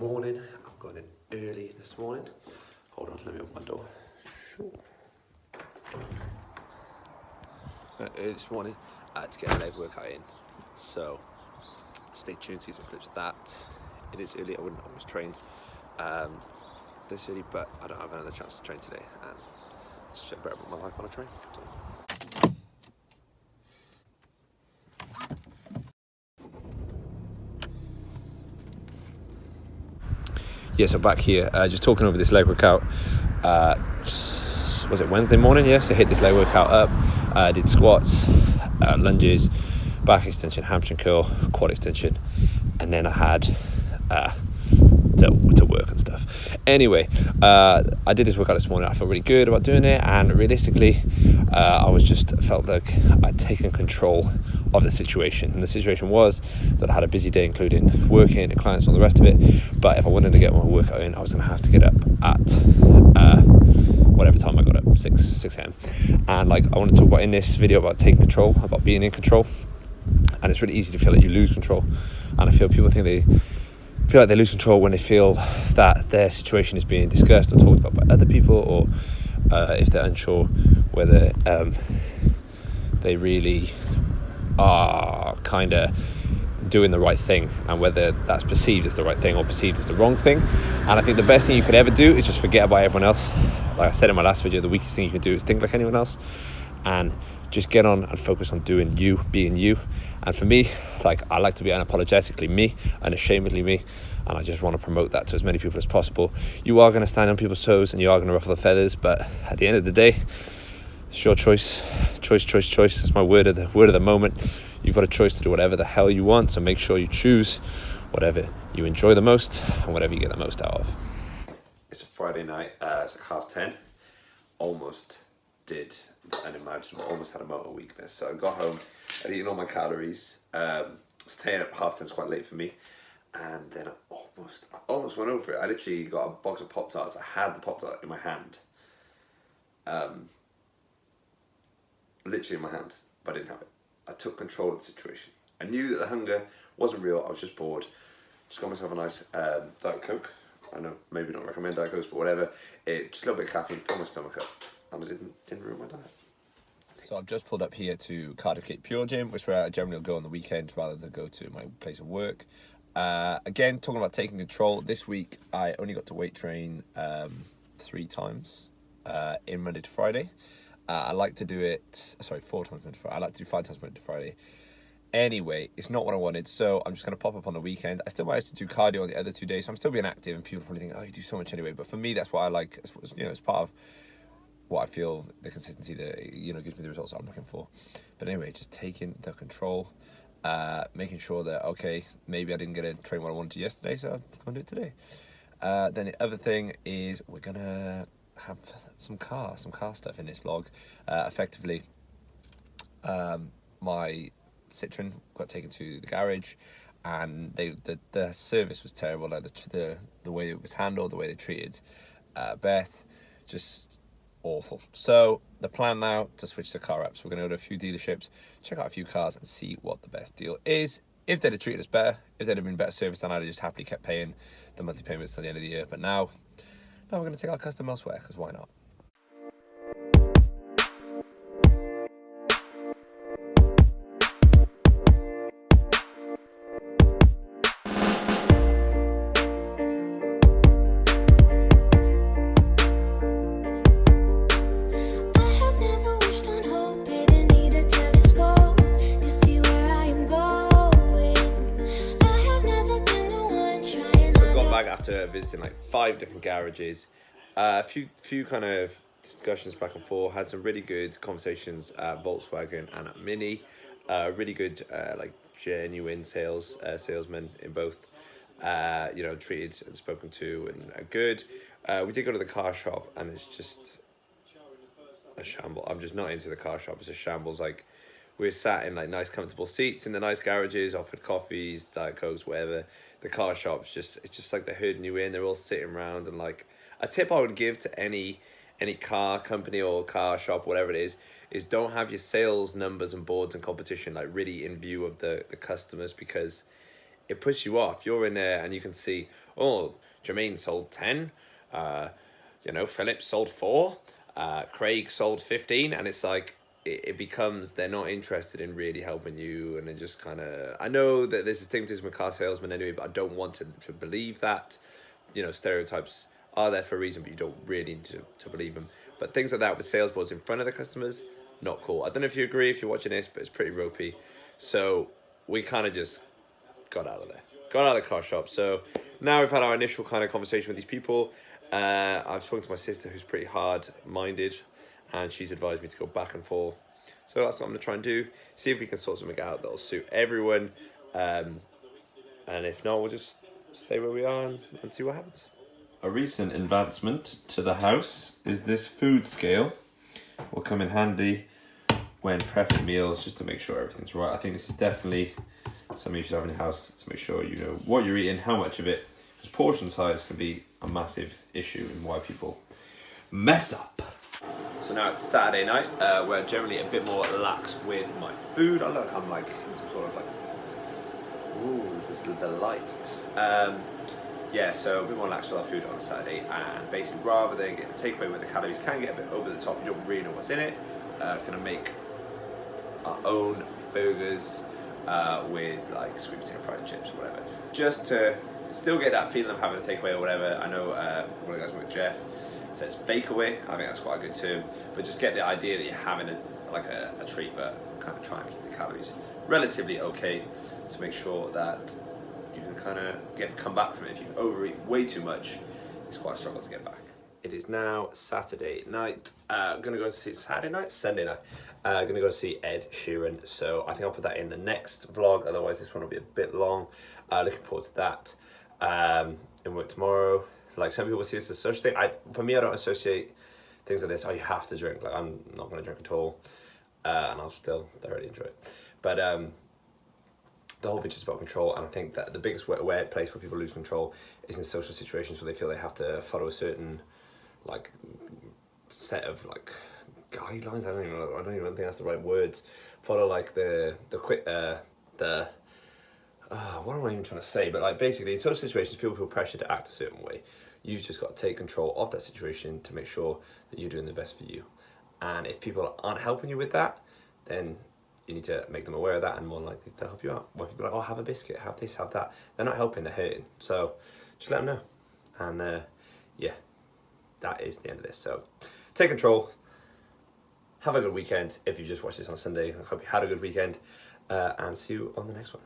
morning. I'm going in early this morning. Hold on, let me open my door. Sure. Early this morning to get a leg workout in. So stay tuned, see some clips of that. It is early, I wouldn't always train this early, but I don't have another chance to train today. And it's just better about my life on a train. So. Yeah, so back here, just talking over this leg workout. Was it Wednesday morning? Yes, I hit this leg workout up. Did squats, lunges, back extension, hamstring curl, quad extension, and then I had to work and stuff. Anyway, I did this workout this morning. I felt really good about doing it, and realistically, I felt like I'd taken control of the situation. And the situation was that I had a busy day, including working and clients and all the rest of it. But if I wanted to get my workout in, I was going to have to get up at whatever time I got up, 6 a.m. And I want to talk about in this video about taking control, about being in control. And it's really easy to feel like you lose control. And I feel people think they feel like they lose control when they feel that their situation is being discussed or talked about by other people, or if they're unsure whether they really are kind of doing the right thing, and whether that's perceived as the right thing or perceived as the wrong thing. And I think the best thing you could ever do is just forget about everyone else. Like I said in my last video, the weakest thing you can do is think like anyone else, and just get on and focus on doing you, being you. And for me, I like to be unapologetically me, unashamedly me, and I just want to promote that to as many people as possible. You are going to stand on people's toes and you are going to ruffle the feathers, but at the end of the day, it's your choice. Choice. That's my word of the moment. You've got a choice to do whatever the hell you want, so make sure you choose whatever you enjoy the most and whatever you get the most out of. It's a Friday night, it's 10:30. Almost did unimaginable, almost had a motor weakness. So I got home, I'd eaten all my calories. Staying up 10:30 is quite late for me. And then I almost went over it. I literally got a box of Pop-Tarts. I had the Pop-Tart in my hand. Literally in my hand, but I didn't have it. I took control of the situation. I knew that the hunger wasn't real. I was just bored. Just got myself a nice Diet Coke. I know, maybe not recommend Diet Cokes, but whatever. Just a little bit of caffeine, filled my stomach up, and I didn't ruin my diet. So I've just pulled up here to Cardiff Gate Pure Gym, which is where I generally go on the weekend rather than go to my place of work. Again, talking about taking control. This week I only got to weight train 3 times in Monday to Friday. I like to do it, 4 times Monday to Friday. I like to do 5 times Monday to Friday. Anyway, it's not what I wanted, so I'm just going to pop up on the weekend. I still managed to do cardio on the other 2 days, so I'm still being active, and people probably think, oh, you do so much anyway. But for me, that's what I like. It's part of what I feel, the consistency that, gives me the results that I'm looking for. But anyway, just taking the control, making sure that, okay, maybe I didn't get to train what I wanted to yesterday, so I'm just going to do it today. Then the other thing is we're going to have some car stuff in this vlog. Effectively, my Citroen got taken to the garage, and the service was terrible. The way it was handled, the way they treated Beth, just awful. So the plan now to switch the car up. So we're going to go to a few dealerships, check out a few cars, and see what the best deal is. If they'd have treated us better, if they'd have been better service, then I'd have just happily kept paying the monthly payments till the end of the year. But now we're going to take our custom elsewhere, because why not? After visiting 5 different garages, a few kind of discussions back and forth, had some really good conversations at Volkswagen and at Mini, really good genuine salesmen in both, treated and spoken to and are good. We did go to the car shop, and it's just a shambles. I'm just not into the car shop. It's a shambles. We're sat in nice comfortable seats in the nice garages, offered coffees, Diet Cokes, whatever. The car shop's it's just like they're herding you in. They're all sitting around, and a tip I would give to any car company or car shop, whatever it is don't have your sales numbers and boards and competition really in view of the customers, because it puts you off. You're in there and you can see, oh, Jermaine sold 10, Philip sold 4, Craig sold 15, and it's like, it becomes, they're not interested in really helping you, and it just kind of, I know that there's a stigmatism with car salesmen anyway, but I don't want to believe that. Stereotypes are there for a reason, but you don't really need to believe them. But things like that with sales boards in front of the customers, not cool. I don't know if you agree, if you're watching this, but it's pretty ropey. So we kind of just got out of there, got out of the car shop. So now we've had our initial kind of conversation with these people. I've spoken to my sister, who's pretty hard-minded, and she's advised me to go back and forth. So that's what I'm going to try and do. See if we can sort something out that'll suit everyone. And if not, we'll just stay where we are and see what happens. A recent advancement to the house is this food scale. Will come in handy when prepping meals, just to make sure everything's right. I think this is definitely something you should have in your house to make sure you know what you're eating, how much of it. Because portion size can be a massive issue in why people mess up. So now it's Saturday night. We're generally a bit more lax with my food. I look, I'm like in some sort of like, ooh, this is the light. So a bit more lax with our food on a Saturday, and basically rather than getting a takeaway where the calories can get a bit over the top, you don't really know what's in it, gonna make our own burgers with like sweet potato fried chips or whatever, just to still get that feeling of having a takeaway or whatever. I know one of the guys with Jeff says fake away. I think that's quite a good term, but just get the idea that you're having a treat, but kind of try and keep the calories relatively okay to make sure that you can kind of come back from it. If you overeat way too much, it's quite a struggle to get back. It is now Saturday night. Gonna go see Sunday night. Gonna go see Ed Sheeran. So I think I'll put that in the next vlog. Otherwise, this one will be a bit long. Looking forward to that. In work tomorrow. Like some people see this as a social thing. For me, I don't associate things like this. Oh, you have to drink. Like I'm not gonna drink at all, and I'll still thoroughly enjoy it. But the whole thing is about control, and I think that the biggest place where people lose control is in social situations where they feel they have to follow a certain like set of like guidelines. I don't even think that's the right words. Follow like what am I even trying to say? But like basically in social situations, people feel pressure to act a certain way. You've just got to take control of that situation to make sure that you're doing the best for you. And if people aren't helping you with that, then you need to make them aware of that, and more likely they'll help you out. When people are like, oh, have a biscuit, have this, have that. They're not helping, they're hurting. So just let them know. And that is the end of this. So take control. Have a good weekend. If you just watched this on Sunday, I hope you had a good weekend. And see you on the next one.